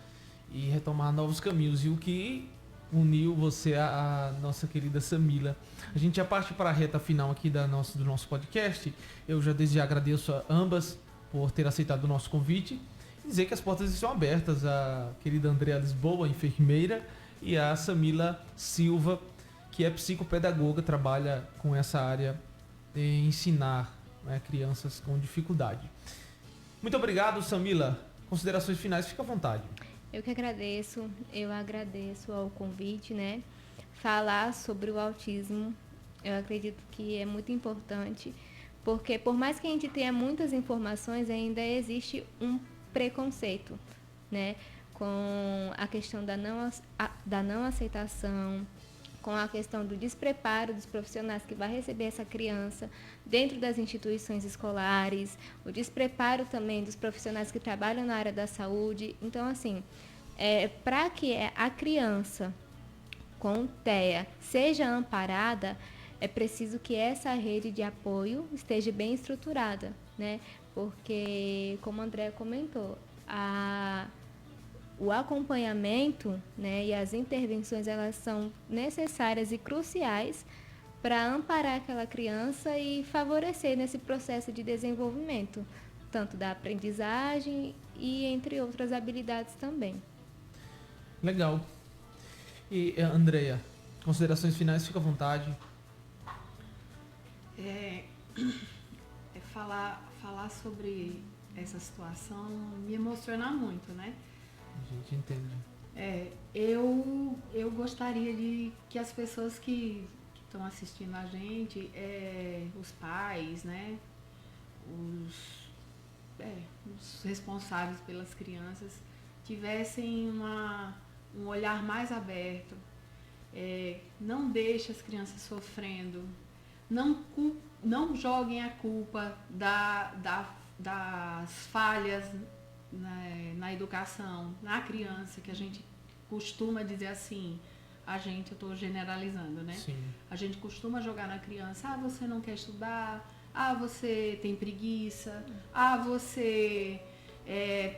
e retomar novos caminhos. E o que uniu você à nossa querida Samila. A gente já parte para a reta final aqui do nosso podcast. Eu já desde já agradeço a ambas por ter aceitado o nosso convite. E dizer que as portas estão abertas. A querida Andrea Lisboa, enfermeira, e a Samila Silva, que é psicopedagoga, trabalha com essa área de ensinar, né, crianças com dificuldade. Muito obrigado, Samila. Considerações finais, fica à vontade. Eu que agradeço, eu agradeço ao convite, né? Falar sobre o autismo, eu acredito que é muito importante, porque por mais que a gente tenha muitas informações, ainda existe um preconceito, né? Com a questão da não aceitação, com a questão do despreparo dos profissionais que vai receber essa criança dentro das instituições escolares, o despreparo também dos profissionais que trabalham na área da saúde. Então, assim, para que a criança com TEA seja amparada, é preciso que essa rede de apoio esteja bem estruturada, né? Porque, como a Andrea comentou, o acompanhamento, né, e as intervenções, elas são necessárias e cruciais para amparar aquela criança e favorecer nesse processo de desenvolvimento, tanto da aprendizagem e entre outras habilidades também. Legal. E, Andrea, considerações finais, fica à vontade. Falar sobre essa situação me emociona muito, né? A gente entende. Eu gostaria de que as pessoas que estão assistindo a gente, os pais, né? Os responsáveis pelas crianças, tivessem um olhar mais aberto. Não deixe as crianças sofrendo. Não joguem a culpa das falhas na educação, na criança, que a gente costuma dizer assim, eu estou generalizando, né? Sim. A gente costuma jogar na criança, você não quer estudar, você tem preguiça, você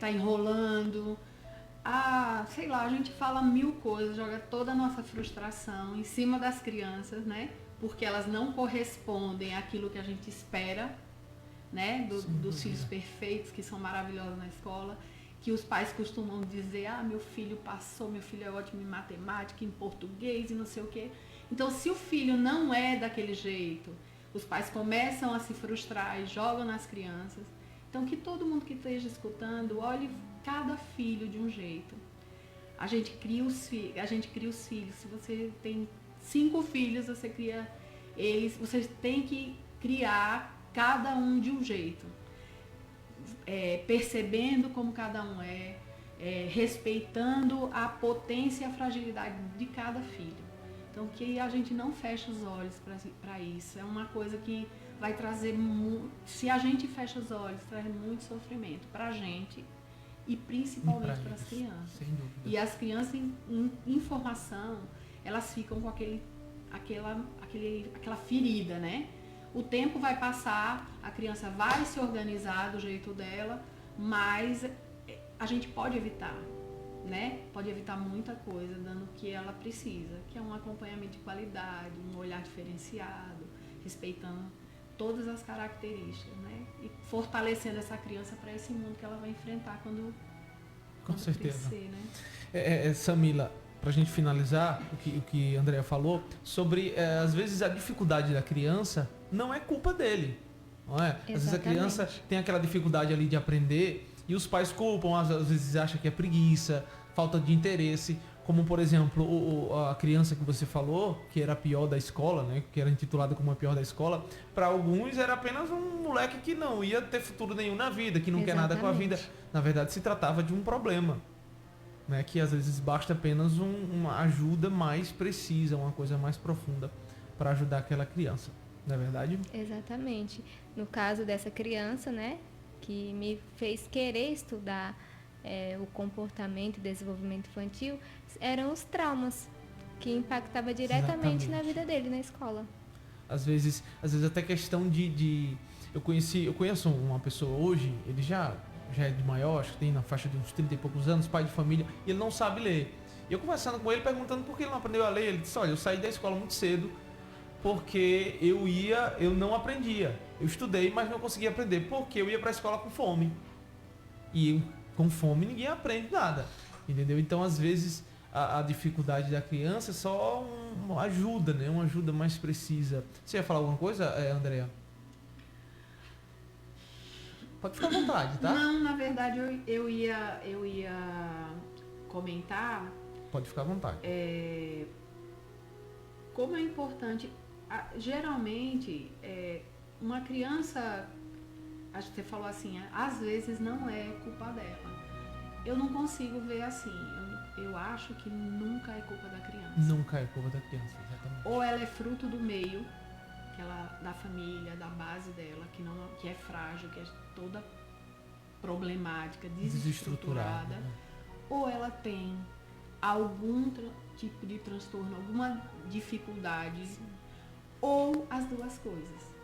tá enrolando, sei lá, a gente fala 1000 coisas, joga toda a nossa frustração em cima das crianças, né? Porque elas não correspondem àquilo que a gente espera, né? Dos filhos perfeitos, que são maravilhosos na escola, que os pais costumam dizer, meu filho passou, meu filho é ótimo em matemática, em português e não sei o quê. Então, se o filho não é daquele jeito, os pais começam a se frustrar e jogam nas crianças. Então, que todo mundo que esteja escutando, olhe cada filho de um jeito. A gente cria os filhos. Se você tem 5 filhos, você cria eles, você tem que criar cada um de um jeito, percebendo como cada um respeitando a potência e a fragilidade de cada filho. Então, que a gente não feche os olhos para isso. É uma coisa que vai trazer, se a gente fecha os olhos, traz muito sofrimento para a gente e principalmente para as crianças. Sem dúvida. E as crianças em formação, elas ficam com aquela ferida, né? O tempo vai passar, a criança vai se organizar do jeito dela, mas a gente pode evitar, né? Pode evitar muita coisa dando o que ela precisa, que é um acompanhamento de qualidade, um olhar diferenciado, respeitando todas as características, né? E fortalecendo essa criança para esse mundo que ela vai enfrentar quando certeza. crescer, né? Samila, para a gente finalizar o que a Andrea falou sobre, às vezes, a dificuldade da criança não é culpa dele, não é? Às vezes a criança tem aquela dificuldade ali de aprender e os pais culpam, às vezes acham que é preguiça, falta de interesse, como, por exemplo, a criança que você falou, que era a pior da escola, né? Que era intitulada como a pior da escola, para alguns era apenas um moleque que não ia ter futuro nenhum na vida, que não quer nada com a vida. Na verdade, se tratava de um problema, né? Que às vezes basta apenas uma ajuda mais precisa, uma coisa mais profunda para ajudar aquela criança, não é verdade? Exatamente. No caso dessa criança, né, que me fez querer estudar o comportamento e desenvolvimento infantil, eram os traumas que impactavam diretamente na vida dele na escola. Às vezes até questão eu conheço uma pessoa hoje, ele já é de maior, acho que tem na faixa de uns 30 e poucos anos, pai de família, e ele não sabe ler. E eu conversando com ele, perguntando por que ele não aprendeu a ler, ele disse, olha, eu saí da escola muito cedo, porque eu não aprendia. Eu estudei, mas não conseguia aprender, porque eu ia para a escola com fome. E com fome ninguém aprende nada, entendeu? Então, às vezes, a dificuldade da criança é só uma ajuda, né? Uma ajuda mais precisa. Você ia falar alguma coisa, Andrea? Pode ficar à vontade, tá? Não, na verdade, eu ia comentar... Pode ficar à vontade. Como é importante... Geralmente, uma criança... Acho que você falou assim, às vezes não é culpa dela. Eu não consigo ver assim. Eu acho que nunca é culpa da criança. Nunca é culpa da criança, exatamente. Ou ela é fruto do meio, da família, da base dela, que é frágil, que é toda problemática, desestruturada. Né? Ou ela tem algum tipo de transtorno, alguma dificuldade, ou as duas coisas.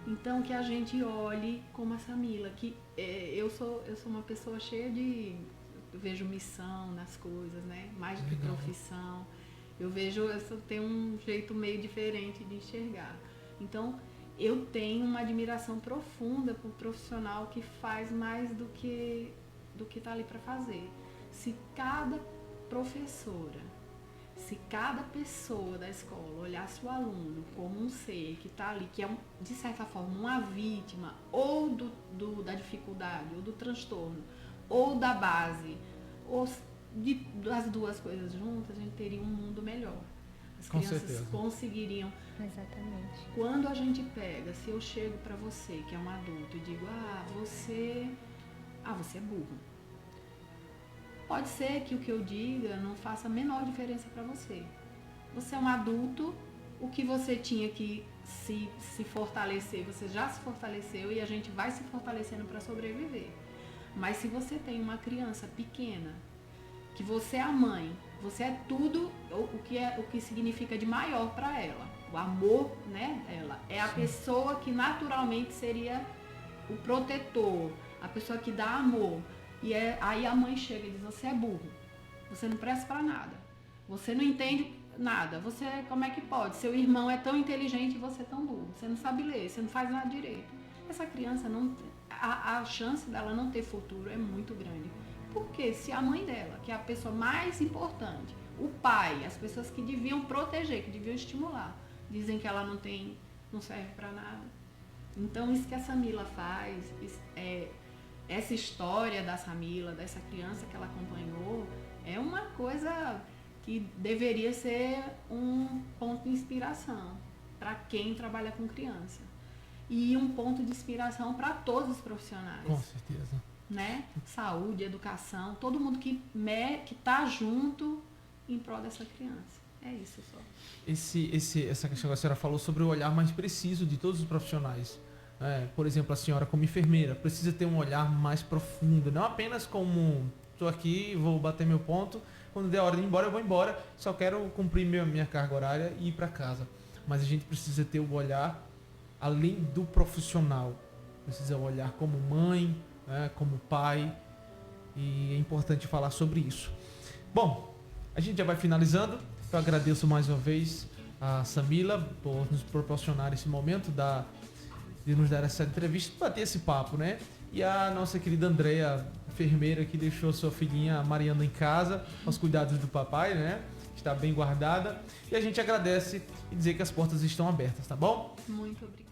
Então, que a gente olhe como a Samila, que eu sou uma pessoa cheia de... Eu vejo missão nas coisas, né? Mais do que profissão. Eu tenho um jeito meio diferente de enxergar. Então, eu tenho uma admiração profunda por profissional que faz mais do que está ali para fazer. Se cada professora, se cada pessoa da escola olhasse o aluno como um ser que está ali, que é, de certa forma, uma vítima ou da dificuldade, ou do transtorno, ou da base, ou das duas coisas juntas, a gente teria um mundo melhor. As crianças conseguiriam. Exatamente. Quando a gente pega, se eu chego para você, que é um adulto, e digo, você é burro. Pode ser que o que eu diga não faça a menor diferença para você. Você é um adulto, o que você tinha que se fortalecer, você já se fortaleceu e a gente vai se fortalecendo para sobreviver. Mas se você tem uma criança pequena, que você é a mãe, você é tudo o que significa de maior para ela. O amor, né, dela. É a pessoa que naturalmente seria o protetor, a pessoa que dá amor. E aí a mãe chega e diz, você é burro, você não presta para nada, você não entende nada, como é que pode? Seu irmão é tão inteligente e você é tão burro, você não sabe ler, você não faz nada direito. Essa criança, a chance dela não ter futuro é muito grande. Porque se a mãe dela, que é a pessoa mais importante, o pai, as pessoas que deviam proteger, que deviam estimular, dizem que ela não serve para nada. Então isso que a Samila faz, essa história da Samila, dessa criança que ela acompanhou, é uma coisa que deveria ser um ponto de inspiração para quem trabalha com criança. E um ponto de inspiração para todos os profissionais. Com certeza. né? Saúde, educação, todo mundo que tá junto em prol dessa criança. É isso só. Essa questão que a senhora falou sobre o olhar mais preciso de todos os profissionais. Por exemplo, a senhora como enfermeira precisa ter um olhar mais profundo, não apenas como estou aqui, vou bater meu ponto, quando der a hora de ir embora eu vou embora, só quero cumprir minha carga horária e ir para casa. Mas a gente precisa ter o olhar além do profissional, precisa olhar como mãe, como pai, e é importante falar sobre isso. Bom, a gente já vai finalizando. Eu agradeço mais uma vez a Samila por nos proporcionar esse momento de nos dar essa entrevista, bater esse papo, né? E a nossa querida Andréa, enfermeira, que deixou sua filhinha Mariana em casa, aos cuidados do papai, né? Está bem guardada. E a gente agradece e dizer que as portas estão abertas, tá bom? Muito obrigada.